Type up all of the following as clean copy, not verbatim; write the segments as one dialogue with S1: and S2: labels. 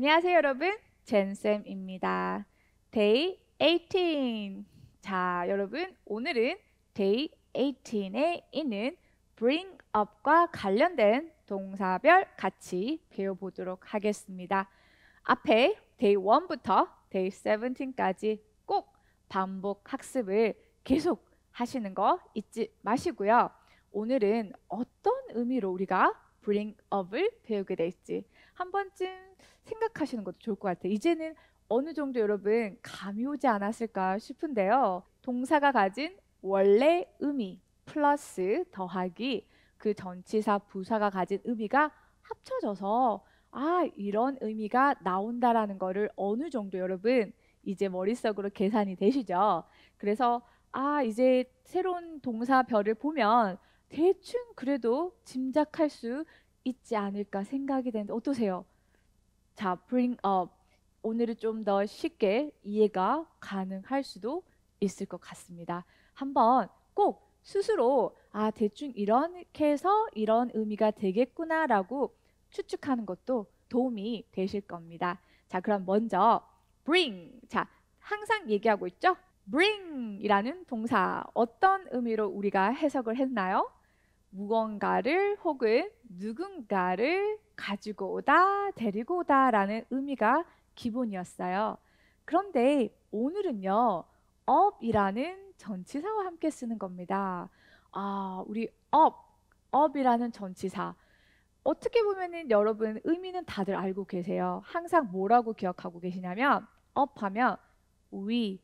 S1: 안녕하세요, 여러분. 젠쌤입니다. Day 18. 자, 여러분, 오늘은 Day 18에 있는 bring up과 관련된 동사별 같이 배워보도록 하겠습니다. 앞에 Day 1부터 Day 17까지 꼭 반복 학습을 계속 하시는 거 잊지 마시고요. 오늘은 어떤 의미로 우리가 bring up을 배우게 될지 한 번쯤 생각하시는 것도 좋을 것 같아요. 이제는 어느 정도 여러분 감이 오지 않았을까 싶은데요. 동사가 가진 원래 의미 플러스 더하기 그 전치사 부사가 가진 의미가 합쳐져서 이런 의미가 나온다라는 거를 어느 정도 여러분 이제 머릿속으로 계산이 되시죠? 그래서 이제 새로운 동사별을 보면 대충 그래도 짐작할 수 있지 않을까 생각이 되는데 어떠세요? 자, bring up. 오늘은 좀 더 쉽게 이해가 가능할 수도 있을 것 같습니다. 한번 꼭 스스로 대충 이렇게 해서 이런 의미가 되겠구나라고 추측하는 것도 도움이 되실 겁니다. 자, 그럼 먼저 bring. 자, 항상 얘기하고 있죠? bring이라는 동사 어떤 의미로 우리가 해석을 했나요? 무언가를 혹은 누군가를 가지고 오다, 데리고 오다라는 의미가 기본이었어요. 그런데 오늘은요, up이라는 전치사와 함께 쓰는 겁니다. 우리 up이라는 전치사. 어떻게 보면은 여러분 의미는 다들 알고 계세요. 항상 뭐라고 기억하고 계시냐면 up하면 위,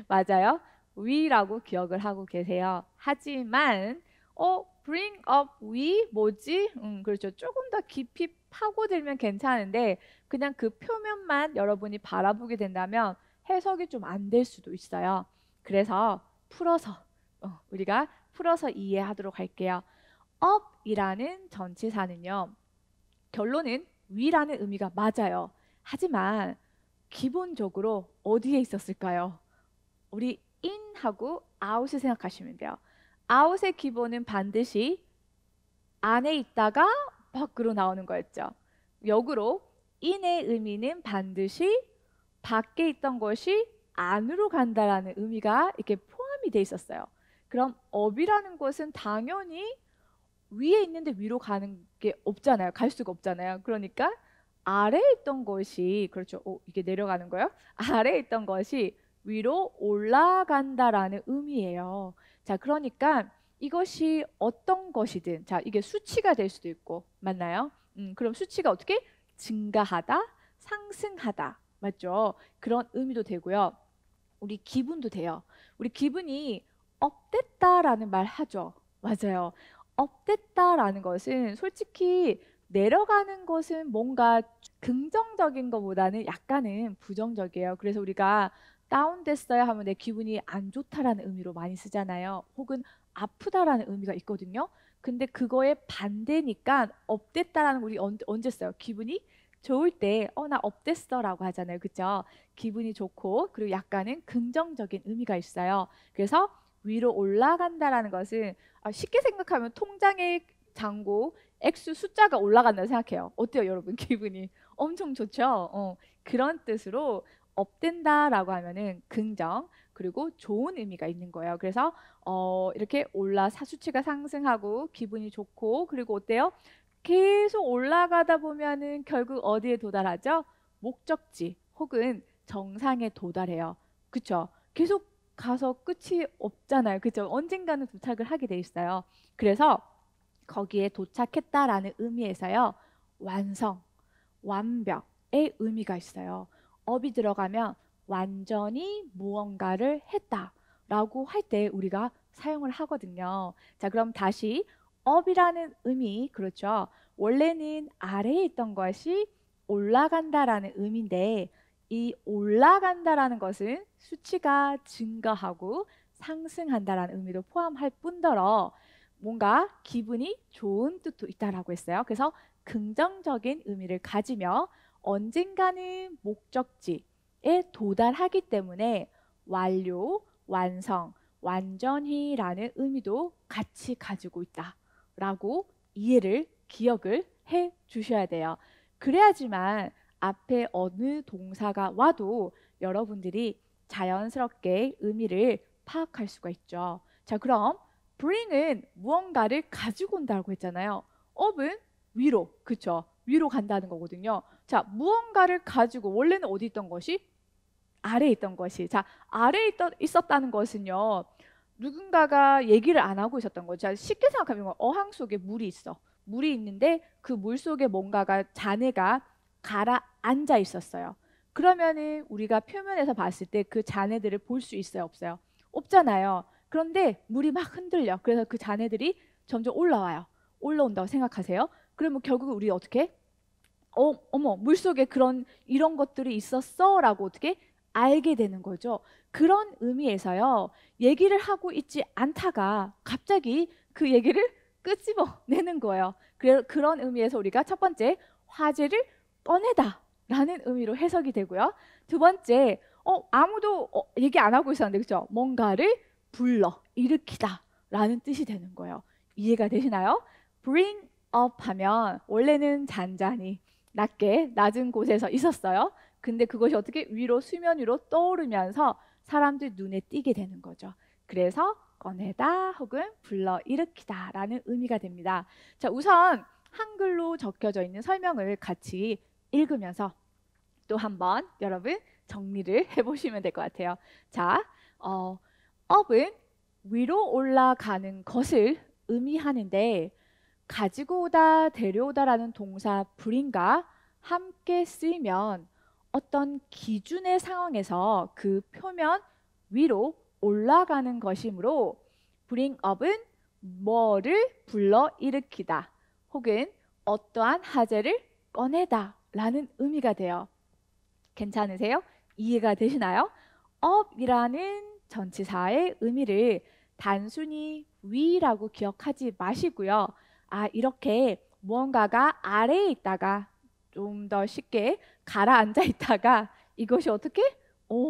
S1: 맞아요. 위라고 기억을 하고 계세요. 하지만 bring up 위 뭐지? 그렇죠. 조금 더 깊이 파고들면 괜찮은데 그냥 그 표면만 여러분이 바라보게 된다면 해석이 좀 안 될 수도 있어요. 그래서 풀어서 우리가 풀어서 이해하도록 할게요. up이라는 전치사는요. 결론은 위라는 의미가 맞아요. 하지만 기본적으로 어디에 있었을까요? 우리 in하고 out을 생각하시면 돼요. out의 기본은 반드시 안에 있다가 밖으로 나오는 거였죠. 역으로 in의 의미는 반드시 밖에 있던 것이 안으로 간다라는 의미가 이렇게 포함이 돼 있었어요. 그럼 up이라는 것은 당연히 위에 있는데 위로 가는 게 없잖아요. 갈 수가 없잖아요. 그러니까 아래에 있던 것이 그렇죠. 이게 내려가는 거예요? 아래에 있던 것이 위로 올라간다라는 의미예요. 자, 그러니까 이것이 어떤 것이든 자, 이게 수치가 될 수도 있고 맞나요? 그럼 수치가 어떻게 증가하다, 상승하다. 맞죠? 그런 의미도 되고요. 우리 기분도 돼요. 우리 기분이 업됐다라는 말 하죠. 맞아요. 업됐다라는 것은 솔직히 내려가는 것은 뭔가 긍정적인 것보다는 약간은 부정적이에요. 그래서 우리가 다운됐어요 하면 내 기분이 안 좋다라는 의미로 많이 쓰잖아요. 혹은 아프다라는 의미가 있거든요. 근데 그거의 반대니까 업됐다라는 거 우리 언제 써요? 기분이 좋을 때, 나 업됐어라고 하잖아요. 그죠? 기분이 좋고, 그리고 약간은 긍정적인 의미가 있어요. 그래서 위로 올라간다라는 것은 쉽게 생각하면 통장의 잔고 액수 숫자가 올라간다고 생각해요. 어때요, 여러분? 기분이 엄청 좋죠? 그런 뜻으로 업된다라고 하면은 긍정 그리고 좋은 의미가 있는 거예요. 그래서 이렇게 수치가 상승하고 기분이 좋고 그리고 어때요? 계속 올라가다 보면은 결국 어디에 도달하죠? 목적지 혹은 정상에 도달해요. 그쵸? 계속 가서 끝이 없잖아요. 그죠? 언젠가는 도착을 하게 돼 있어요. 그래서 거기에 도착했다라는 의미에서요. 완성, 완벽의 의미가 있어요. 업이 들어가면 완전히 무언가를 했다라고 할 때 우리가 사용을 하거든요. 자, 그럼 다시 업이라는 의미, 그렇죠. 원래는 아래에 있던 것이 올라간다라는 의미인데 이 올라간다라는 것은 수치가 증가하고 상승한다라는 의미도 포함할 뿐더러 뭔가 기분이 좋은 뜻도 있다라고 했어요. 그래서 긍정적인 의미를 가지며 언젠가는 목적지에 도달하기 때문에 완료, 완성, 완전히라는 의미도 같이 가지고 있다라고 이해를 기억을 해 주셔야 돼요. 그래야지만 앞에 어느 동사가 와도 여러분들이 자연스럽게 의미를 파악할 수가 있죠. 자, 그럼 bring은 무언가를 가지고 온다고 했잖아요. up은 위로, 그쵸? 위로 간다는 거거든요. 자, 무언가를 가지고 원래는 어디 있던 것이? 아래에 있던 것이. 자, 있었다는 것은요. 누군가가 얘기를 안 하고 있었던 거죠. 자, 쉽게 생각하면 어항 속에 물이 있어. 물이 있는데 그 물 속에 뭔가가 잔해가 가라앉아 있었어요. 그러면은 우리가 표면에서 봤을 때 그 잔해들을 볼 수 있어요, 없어요? 없잖아요. 그런데 물이 막 흔들려. 그래서 그 잔해들이 점점 올라와요. 올라온다고 생각하세요. 그러면 결국 우리 어떻게? 어머, 물속에 이런 것들이 있었어라고 어떻게 알게 되는 거죠. 그런 의미에서요. 얘기를 하고 있지 않다가 갑자기 그 얘기를 끄집어내는 거예요. 그런 의미에서 우리가 첫 번째 화제를 꺼내다 라는 의미로 해석이 되고요. 두 번째, 아무도 얘기 안 하고 있었는데, 그죠? 뭔가를 불러 일으키다 라는 뜻이 되는 거예요. 이해가 되시나요? bring up 하면 원래는 잔잔히 낮은 곳에서 있었어요. 근데 그것이 어떻게 위로 수면 위로 떠오르면서 사람들 눈에 띄게 되는 거죠. 그래서 꺼내다 혹은 불러일으키다 라는 의미가 됩니다. 자, 우선 한글로 적혀져 있는 설명을 같이 읽으면서 또 한번 여러분 정리를 해보시면 될 것 같아요. 자, up은 위로 올라가는 것을 의미하는데 가지고 오다, 데려오다라는 동사 bring과 함께 쓰이면 어떤 기준의 상황에서 그 표면 위로 올라가는 것이므로 bring up은 뭐를 불러일으키다 혹은 어떠한 하재를 꺼내다 라는 의미가 돼요. 괜찮으세요? 이해가 되시나요? up이라는 전치사의 의미를 단순히 위라고 기억하지 마시고요. 아, 이렇게 무언가가 아래에 있다가 좀 더 쉽게 가라앉아 있다가 이것이 어떻게?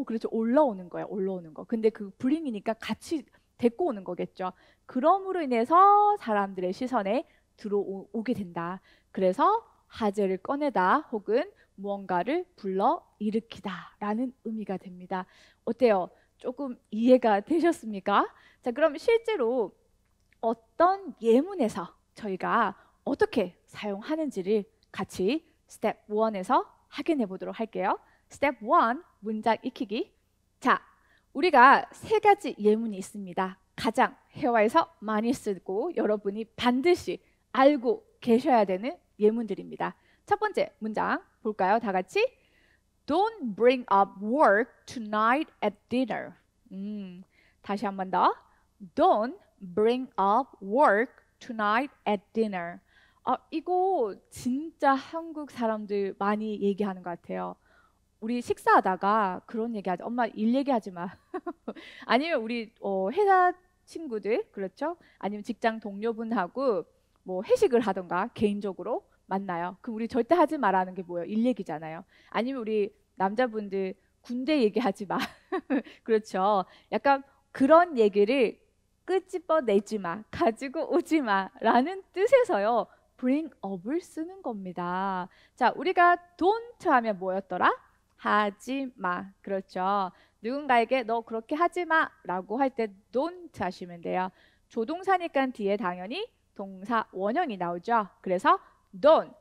S1: 그렇죠. 올라오는 거예요. 올라오는 거. 근데 그 bring이니까 같이 데리고 오는 거겠죠. 그럼으로 인해서 사람들의 시선에 들어오게 된다. 그래서 하재를 꺼내다 혹은 무언가를 불러 일으키다 라는 의미가 됩니다. 어때요? 조금 이해가 되셨습니까? 자, 그럼 실제로 어떤 예문에서 저희가 어떻게 사용하는지를 같이 스텝 1에서 확인해 보도록 할게요. 스텝 1, 문장 익히기. 자, 우리가 세 가지 예문이 있습니다. 가장 회화에서 많이 쓰고 여러분이 반드시 알고 계셔야 되는 예문들입니다. 첫 번째 문장 볼까요? 다 같이. Don't bring up work tonight at dinner. 다시 한 번 더. Don't bring up work tonight at dinner. 이거 진짜 한국 사람들 많이 얘기하는 것 같아요. 우리 식사하다가 그런 얘기하지. 엄마 일 얘기하지 마. 아니면 우리 회사 친구들 그렇죠? 아니면 직장 동료분하고 뭐 회식을 하던가 개인적으로 만나요. 그럼 우리 절대 하지 말라는 게 뭐예요? 일 얘기잖아요. 아니면 우리 남자분들 군대 얘기하지 마. 그렇죠? 약간 그런 얘기를 끄집어내지 마, 가지고 오지 마라는 뜻에서요. bring up을 쓰는 겁니다. 자, 우리가 don't 하면 뭐였더라? 하지 마. 그렇죠? 누군가에게 너 그렇게 하지 마라고 할 때 don't 하시면 돼요. 조동사니까 뒤에 당연히 동사 원형이 나오죠. 그래서 don't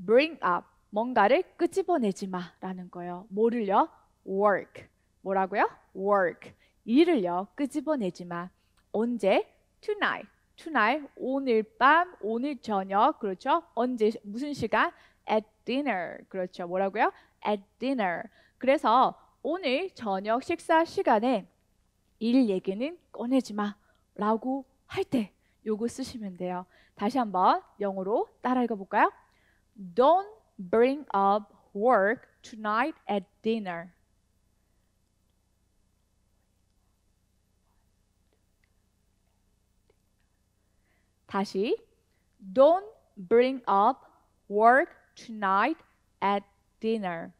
S1: bring up 뭔가를 끄집어내지 마라는 거예요. 뭐를요? work. 뭐라고요? work. 일을요. 끄집어내지 마. 언제? tonight. tonight 오늘 밤, 오늘 저녁. 그렇죠? 언제 무슨 시간? at dinner. 그렇죠. 뭐라고요? at dinner. 그래서 오늘 저녁 식사 시간에 일 얘기는 꺼내지 마라고 할 때 요거 쓰시면 돼요. 다시 한번 영어로 따라 읽어볼까요? Don't bring up work tonight at dinner. 다시 Don't bring up work tonight at dinner.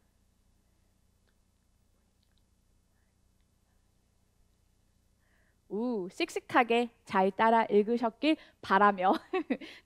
S1: 씩씩하게 잘 따라 읽으셨길 바라며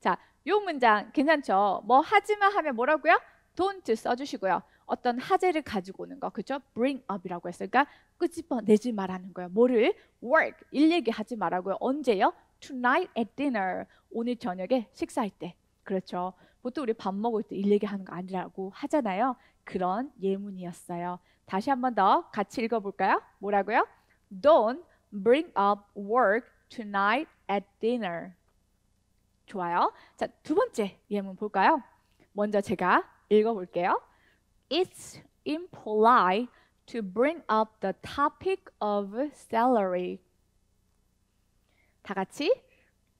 S1: 자, 요 문장 괜찮죠? 뭐 하지마 하면 뭐라고요? don't 써주시고요. 어떤 하재를 가지고 오는 거, 그죠? bring up이라고 했으니까 끄집어내지 말라는 거예요. 뭐를? work, 일 얘기하지 말라고요. 언제요? tonight at dinner, 오늘 저녁에 식사할 때. 그렇죠. 보통 우리 밥 먹을 때 일 얘기하는 거 아니라고 하잖아요. 그런 예문이었어요. 다시 한 번 더 같이 읽어볼까요? 뭐라고요? Don't bring up work tonight at dinner. 좋아요. 자, 두 번째 예문 볼까요? 먼저 제가 읽어볼게요. It's impolite to bring up the topic of salary. 다 같이.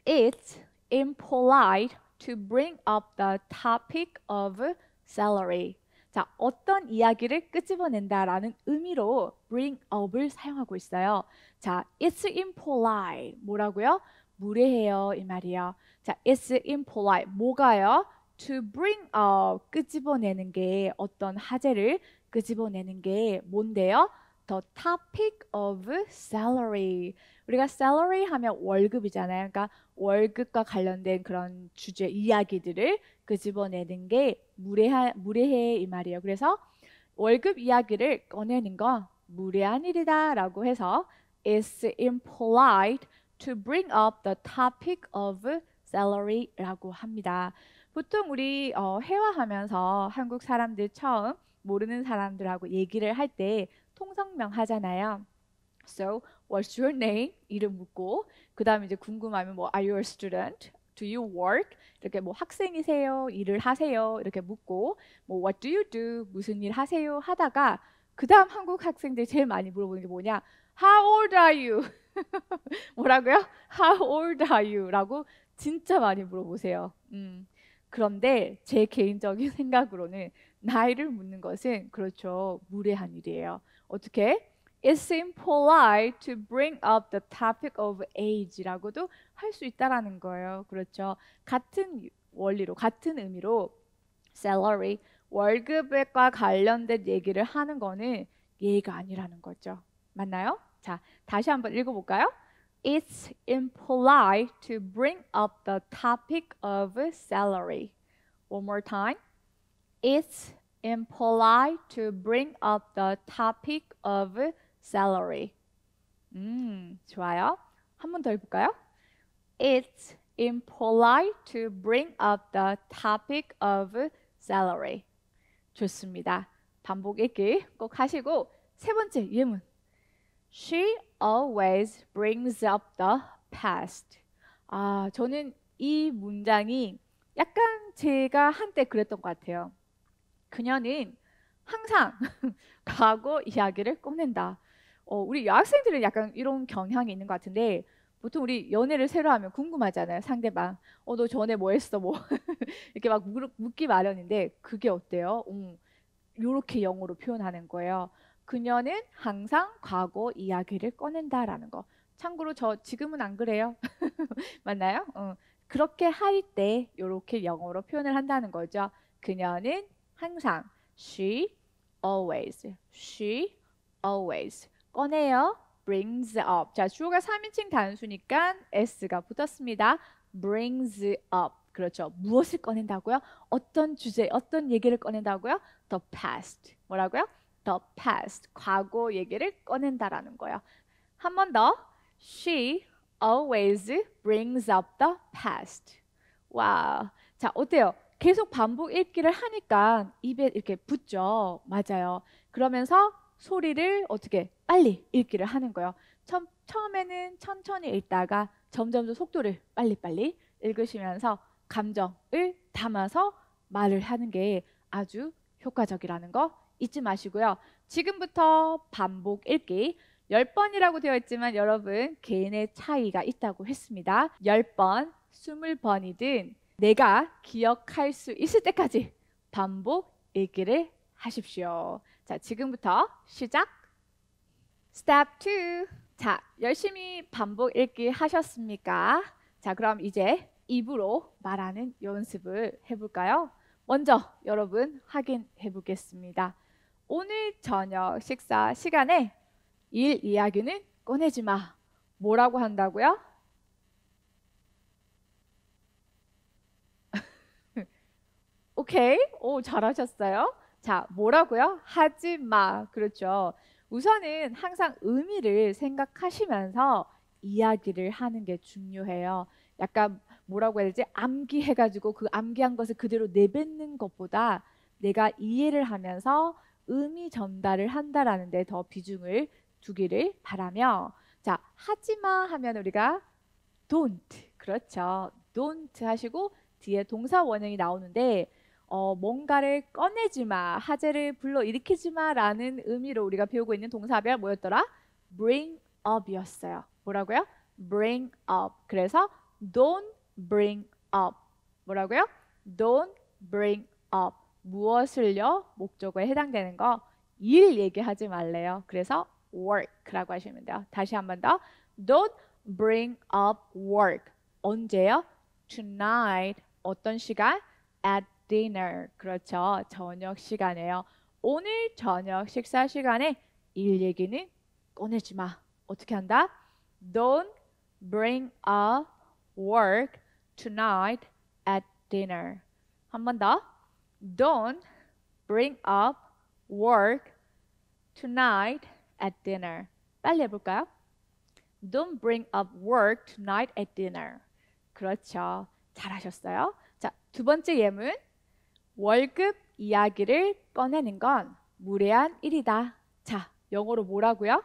S1: It's impolite to bring up the topic of salary. 자, 어떤 이야기를 끄집어낸다라는 의미로 bring up을 사용하고 있어요. 자, it's impolite. 뭐라고요? 무례해요 이 말이에요. 자, it's impolite. 뭐가요? To bring up, 끄집어내는 게 어떤 하재를 끄집어내는 게 뭔데요? The topic of salary. 우리가 salary 하면 월급이잖아요. 그러니까 월급과 관련된 그런 주제 이야기들을 끄집어내는 게 무례해 이 말이에요. 그래서 월급 이야기를 꺼내는 건 무례한 일이다라고 해서 it's impolite to bring up the topic of salary라고 합니다. 보통 우리 회화하면서 한국 사람들 처음 모르는 사람들하고 얘기를 할 때 통성명 하잖아요. So, what's your name? 이름 묻고 그 다음에 이제 궁금하면 뭐 Are you a student? Do you work? 이렇게 뭐 학생이세요? 일을 하세요? 이렇게 묻고 뭐 What do you do? 무슨 일 하세요? 하다가 그 다음 한국 학생들이 제일 많이 물어보는 게 뭐냐? How old are you? 뭐라고요? How old are you? 라고 진짜 많이 물어보세요. 그런데 제 개인적인 생각으로는 나이를 묻는 것은 그렇죠. 무례한 일이에요. 어떻게? It's impolite to bring up the topic of age라고도 할 수 있다라는 거예요. 그렇죠. 같은 원리로, 같은 의미로 salary, 월급과 관련된 얘기를 하는 거는 예의가 아니라는 거죠. 맞나요? 자, 다시 한번 읽어볼까요? It's impolite to bring up the topic of salary. One more time. It's impolite to bring up the topic of salary. 좋아요. 한 번 더 해볼까요? It's impolite to bring up the topic of salary. 좋습니다. 반복 읽기 꼭 하시고 세 번째 예문. She always brings up the past. 아, 저는 이 문장이 약간 제가 한때 그랬던 것 같아요. 그녀는 항상 과거 이야기를 꺼낸다. 우리 여학생들은 약간 이런 경향이 있는 것 같은데 보통 우리 연애를 새로 하면 궁금하잖아요. 상대방. 너 전에 뭐 했어? 뭐 이렇게 막 묻기 마련인데 그게 어때요? 이렇게 영어로 표현하는 거예요. 그녀는 항상 과거 이야기를 꺼낸다라는 거. 참고로 저 지금은 안 그래요. 맞나요? 그렇게 할 때 이렇게 영어로 표현을 한다는 거죠. 그녀는 항상 she always 꺼내요. brings up. 자, 주어가 3인칭 단수니까 s가 붙었습니다. brings up. 그렇죠. 무엇을 꺼낸다고요? 어떤 주제, 어떤 얘기를 꺼낸다고요? the past. 뭐라고요? the past. 과거 얘기를 꺼낸다라는 거예요. 한 번 더. She always brings up the past. 와. 자, 어때요? 계속 반복 읽기를 하니까 입에 이렇게 붙죠. 맞아요. 그러면서 소리를 어떻게 빨리 읽기를 하는 거예요. 처음에는 천천히 읽다가 점점 속도를 빨리빨리 읽으시면서 감정을 담아서 말을 하는 게 아주 효과적이라는 거 잊지 마시고요. 지금부터 반복 읽기 10번이라고 되어 있지만 여러분 개인의 차이가 있다고 했습니다. 10번, 20번이든 내가 기억할 수 있을 때까지 반복 읽기를 하십시오. 자, 지금부터 시작. Step 2. 자, 열심히 반복 읽기 하셨습니까? 자, 그럼 이제 입으로 말하는 연습을 해볼까요? 먼저 여러분 확인해 보겠습니다. 오늘 저녁 식사 시간에 일 이야기는 꺼내지 마. 뭐라고 한다고요? 오케이. 오, 잘하셨어요. 자, 뭐라고요? 하지 마. 그렇죠. 우선은 항상 의미를 생각하시면서 이야기를 하는 게 중요해요. 약간 뭐라고 해야 되지? 암기해가지고 그 암기한 것을 그대로 내뱉는 것보다 내가 이해를 하면서 의미 전달을 한다라는 데 더 비중을 두기를 바라며 자, 하지 마 하면 우리가 don't. 그렇죠. don't 하시고 뒤에 동사 원형이 나오는데 뭔가를 꺼내지 마, 화제를 불러일으키지 마라는 의미로 우리가 배우고 있는 동사별 뭐였더라? bring up이었어요. 뭐라고요? bring up. 그래서 don't bring up. 뭐라고요? don't bring up. 무엇을요? 목적어에 해당되는 거. 일 얘기하지 말래요. 그래서 work라고 하시면 돼요. 다시 한 번 더. don't bring up work. 언제요? tonight. 어떤 시간? at dinner. 그렇죠. 저녁 시간에요. 오늘 저녁 식사 시간에 일 얘기는 꺼내지 마. 어떻게 한다? Don't bring up work tonight at dinner. 한 번 더. Don't bring up work tonight at dinner. 빨리 해볼까요? Don't bring up work tonight at dinner. 그렇죠. 잘하셨어요. 자, 두 번째 예문. 월급 이야기를 꺼내는 건 무례한 일이다. 자, 영어로 뭐라고요?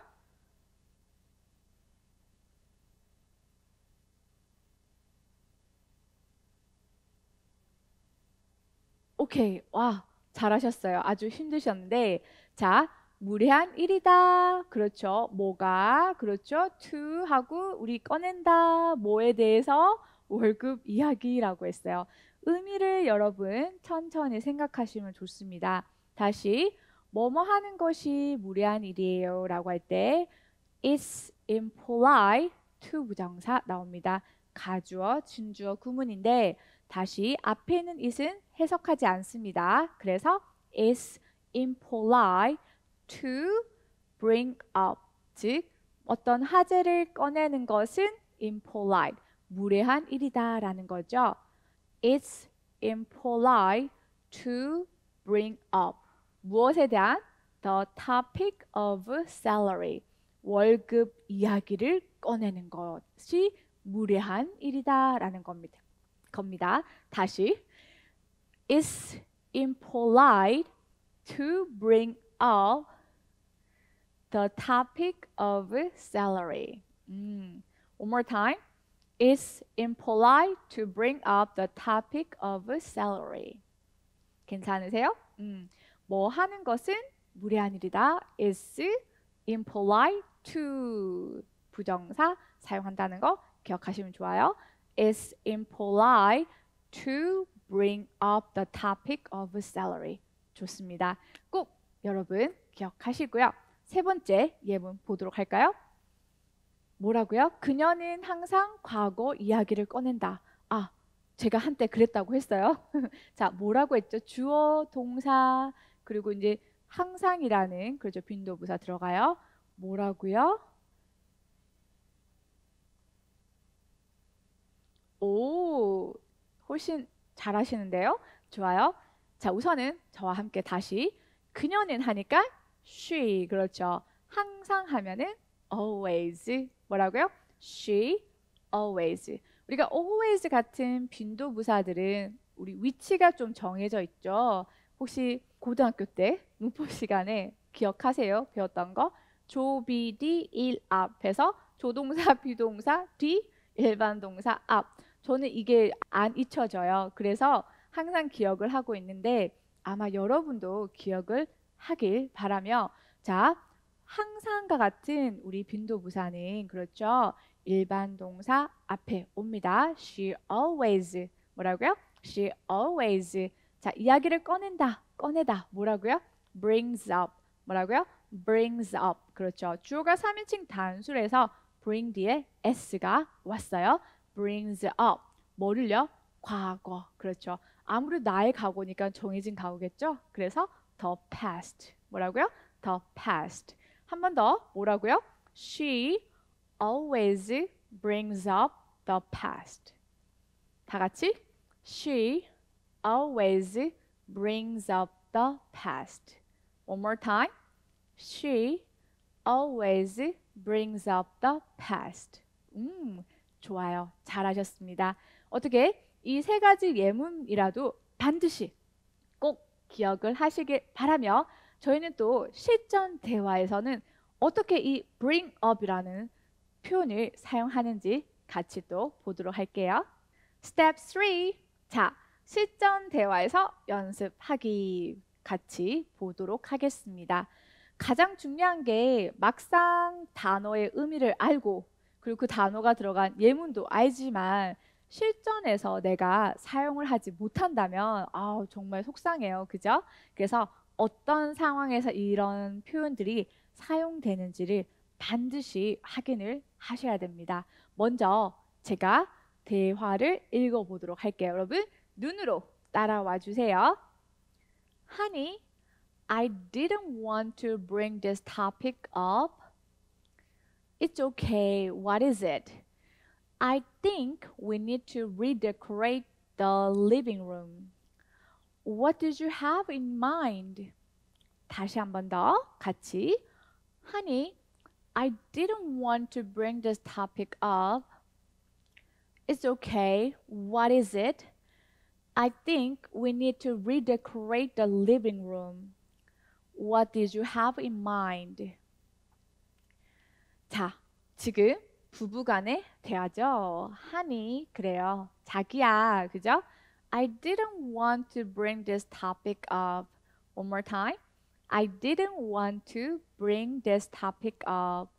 S1: 오케이. 와, 잘하셨어요. 아주 힘드셨는데. 자, 무례한 일이다. 그렇죠. 뭐가? 그렇죠. to 하고 우리 꺼낸다. 뭐에 대해서? 월급 이야기라고 했어요. 의미를 여러분 천천히 생각하시면 좋습니다. 다시 뭐뭐 하는 것이 무례한 일이에요 라고 할 때 It's impolite to 부정사 나옵니다. 가주어, 진주어, 구문인데 다시 앞에 있는 it은 해석하지 않습니다. 그래서 It's impolite to bring up 즉 어떤 화제를 꺼내는 것은 impolite 무례한 일이다 라는 거죠. It's impolite to bring up 무엇에 대한? The topic of salary 월급 이야기를 꺼내는 것이 무례한 일이다 라는 겁니다. 다시 It's impolite to bring up the topic of salary. One more time. It's impolite to bring up the topic of salary. 괜찮으세요? 뭐 하는 것은 무례한 일이다. It's impolite to 부정사 사용한다는 거 기억하시면 좋아요. It's impolite to bring up the topic of salary. 좋습니다. 꼭 여러분 기억하시고요. 세 번째 예문 보도록 할까요? 뭐라고요? 그녀는 항상 과거 이야기를 꺼낸다. 아, 제가 한때 그랬다고 했어요. 자, 뭐라고 했죠? 주어, 동사, 그리고 이제 항상이라는 그렇죠. 빈도부사 들어가요. 뭐라고요? 오, 훨씬 잘하시는데요. 좋아요. 자, 우선은 저와 함께 다시 그녀는 하니까 she 그렇죠. 항상 하면은 always 뭐라고요? she always 우리가 always 같은 빈도부사들은 우리 위치가 좀 정해져 있죠. 혹시 고등학교 때 문법 시간에 기억하세요? 배웠던 거? 조, 비, 디, 일 앞에서 조동사, 비동사, 뒤, 일반 동사 앞. 저는 이게 안 잊혀져요. 그래서 항상 기억을 하고 있는데 아마 여러분도 기억을 하길 바라며 자, 항상과 같은 우리 빈도부사는 그렇죠. 일반 동사 앞에 옵니다. She always 뭐라고요? She always 자, 이야기를 꺼낸다. 꺼내다. 뭐라고요? brings up. 뭐라고요? brings up. 그렇죠. 주어가 3인칭 단수라서 bring 뒤에 s가 왔어요. brings up. 뭐를요? 과거. 그렇죠. 아무래도 나의 과거니까 정해진 과거겠죠? 그래서 the past. 뭐라고요? the past. 한 번 더. 뭐라고요? She always brings up the past. 다 같이. She always brings up the past. One more time. She always brings up the past. 좋아요. 잘하셨습니다. 어떻게 이 세 가지 예문이라도 반드시 꼭 기억을 하시길 바라며 저희는 또 실전 대화에서는 어떻게 이 bring up이라는 표현을 사용하는지 같이 또 보도록 할게요. Step 3. 자, 실전 대화에서 연습하기 같이 보도록 하겠습니다. 가장 중요한 게 막상 단어의 의미를 알고 그리고 그 단어가 들어간 예문도 알지만 실전에서 내가 사용을 하지 못한다면 정말 속상해요. 그죠? 그래서 어떤 상황에서 이런 표현들이 사용되는지를 반드시 확인을 하셔야 됩니다. 먼저 제가 대화를 읽어보도록 할게요. 여러분 눈으로 따라와 주세요. Honey, I didn't want to bring this topic up. It's okay. What is it? I think we need to redecorate the living room. What did you have in mind? 다시 한 번 더 같이. Honey, I didn't want to bring this topic up. It's okay. What is it? I think we need to redecorate the living room. What did you have in mind? 자, 지금 부부간의 대화죠. Honey, 그래요. 자기야, 그죠? I didn't want to bring this topic up. One more time. I didn't want to bring this topic up.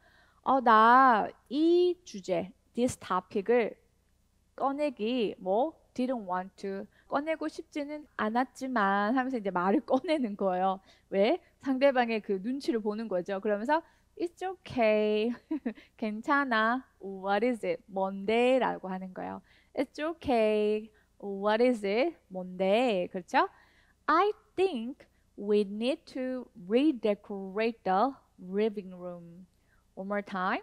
S1: 나 이 주제, this topic을 꺼내기 didn't want to 꺼내고 싶지는 않았지만 하면서 이제 말을 꺼내는 거예요. 왜? 상대방의 그 눈치를 보는 거죠. 그러면서 It's okay. 괜찮아. What is it? 뭔데? 라고 하는 거예요. It's okay. What is it? 뭔데? 그렇죠? I think we need to redecorate the living room. One more time.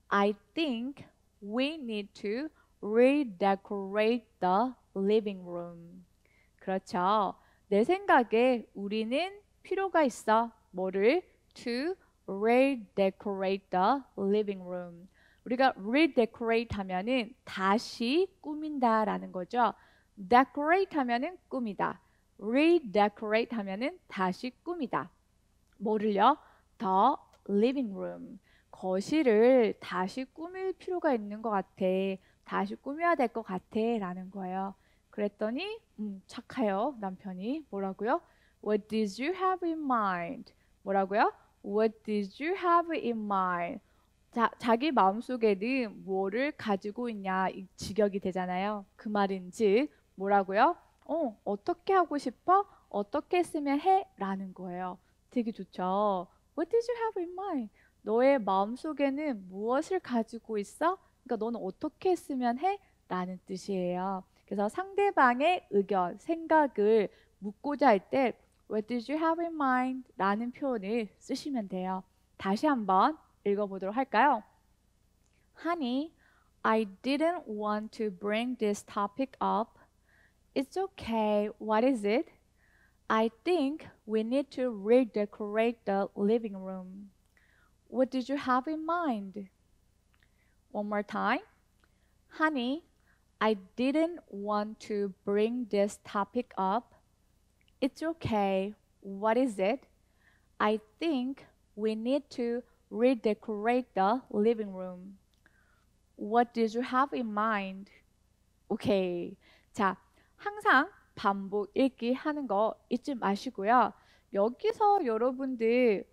S1: I think we need to redecorate the living room. 그렇죠. 내 생각에 우리는 필요가 있어. 뭐를? To redecorate the living room. 우리가 redecorate 하면은 다시 꾸민다라는 거죠. decorate 하면은 꾸미다. redecorate 하면은 다시 꾸미다. 뭐를요? The living room. 거실을 다시 꾸밀 필요가 있는 것 같아. 다시 꾸며야 될 것 같아 라는 거예요. 그랬더니 착해요. 남편이 뭐라고요? What did you have in mind? 뭐라고요? What did you have in mind? 자기 마음속에는 뭐를 가지고 있냐 이 직역이 되잖아요. 그 말인즉 뭐라고요? 어떻게 하고 싶어? 어떻게 했으면 해? 라는 거예요. 되게 좋죠. What did you have in mind? 너의 마음속에는 무엇을 가지고 있어? 그러니까 너는 어떻게 했으면 해? 라는 뜻이에요. 그래서 상대방의 의견, 생각을 묻고자 할 때 What did you have in mind? 라는 표현을 쓰시면 돼요. 다시 한번 읽어보도록 할까요? Honey, I didn't want to bring this topic up. It's okay. What is it? I think we need to redecorate the living room. What did you have in mind? One more time. Honey, I didn't want to bring this topic up. It's okay. What is it? I think we need to redecorate the living room. What did you have in mind? 오케이. 자, 항상 반복 읽기 하는 거 잊지 마시고요. 여기서 여러분들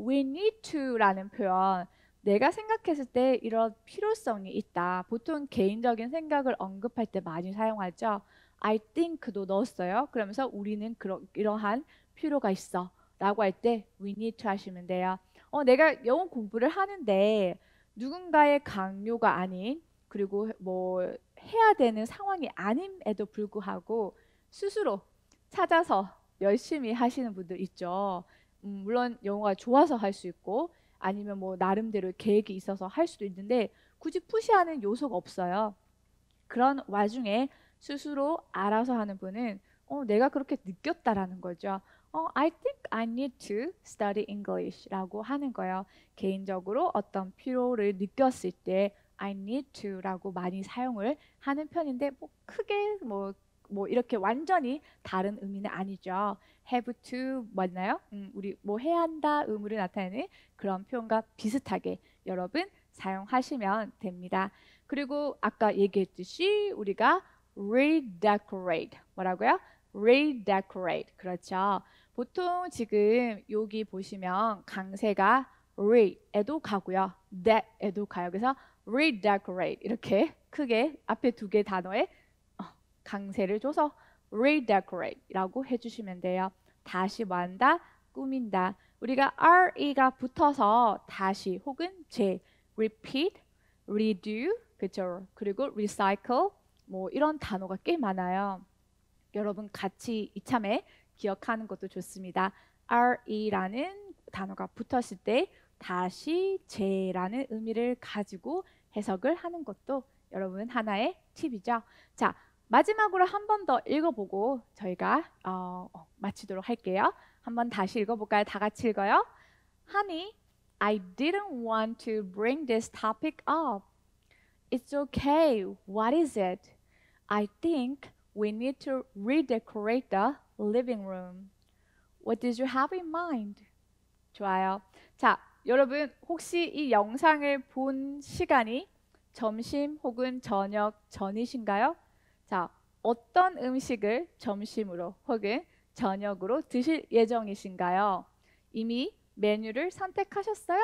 S1: we need to라는 표현 내가 생각했을 때 이런 필요성이 있다. 보통 개인적인 생각을 언급할 때 많이 사용하죠. I think도 넣었어요. 그러면서 우리는 이러한 필요가 있어 라고 할 때 we need to 하시면 돼요. 내가 영어 공부를 하는데 누군가의 강요가 아닌 그리고 뭐 해야 되는 상황이 아님에도 불구하고 스스로 찾아서 열심히 하시는 분들 있죠. 물론 영어가 좋아서 할 수 있고 아니면 뭐 나름대로 계획이 있어서 할 수도 있는데 굳이 푸시하는 요소가 없어요. 그런 와중에 스스로 알아서 하는 분은 내가 그렇게 느꼈다라는 거죠. I think I need to study English라고 하는 거예요. 개인적으로 어떤 필요를 느꼈을 때 I need to라고 많이 사용을 하는 편인데 뭐 크게 뭐 이렇게 완전히 다른 의미는 아니죠. have to 맞나요? 우리 뭐 해야 한다 의무를 나타내는 그런 표현과 비슷하게 여러분 사용하시면 됩니다. 그리고 아까 얘기했듯이 우리가 redecorate 뭐라고요? redecorate 그렇죠. 보통 지금 여기 보시면 강세가 re에도 가고요. that에도 가요. 그래서 redecorate 이렇게 크게 앞에 두 개 단어에 강세를 줘서 redecorate라고 해주시면 돼요. 다시 뭐한다? 꾸민다. 우리가 re가 붙어서 다시 혹은 repeat, redo, 그쵸? 그리고 recycle 뭐 이런 단어가 꽤 많아요. 여러분 같이 이참에 기억하는 것도 좋습니다. re라는 단어가 붙었을 때 다시 재라는 의미를 가지고 해석을 하는 것도 여러분 하나의 팁이죠. 자, 마지막으로 한 번 더 읽어보고 저희가 마치도록 할게요. 한번 다시 읽어볼까요? 다 같이 읽어요. Honey, I didn't want to bring this topic up. It's okay. What is it? I think we need to redecorate the living room. What did you have in mind? 좋아요. 자, 여러분 혹시 이 영상을 본 시간이 점심 혹은 저녁 전이신가요? 자, 어떤 음식을 점심으로 혹은 저녁으로 드실 예정이신가요? 이미 메뉴를 선택하셨어요?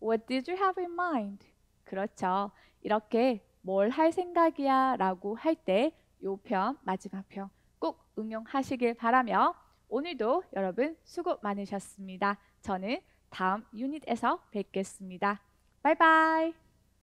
S1: What did you have in mind? 그렇죠. 이렇게 뭘 할 생각이야 라고 할 때 요 편, 마지막 편 꼭 응용하시길 바라며 오늘도 여러분 수고 많으셨습니다. 저는 다음 유닛에서 뵙겠습니다. 바이바이.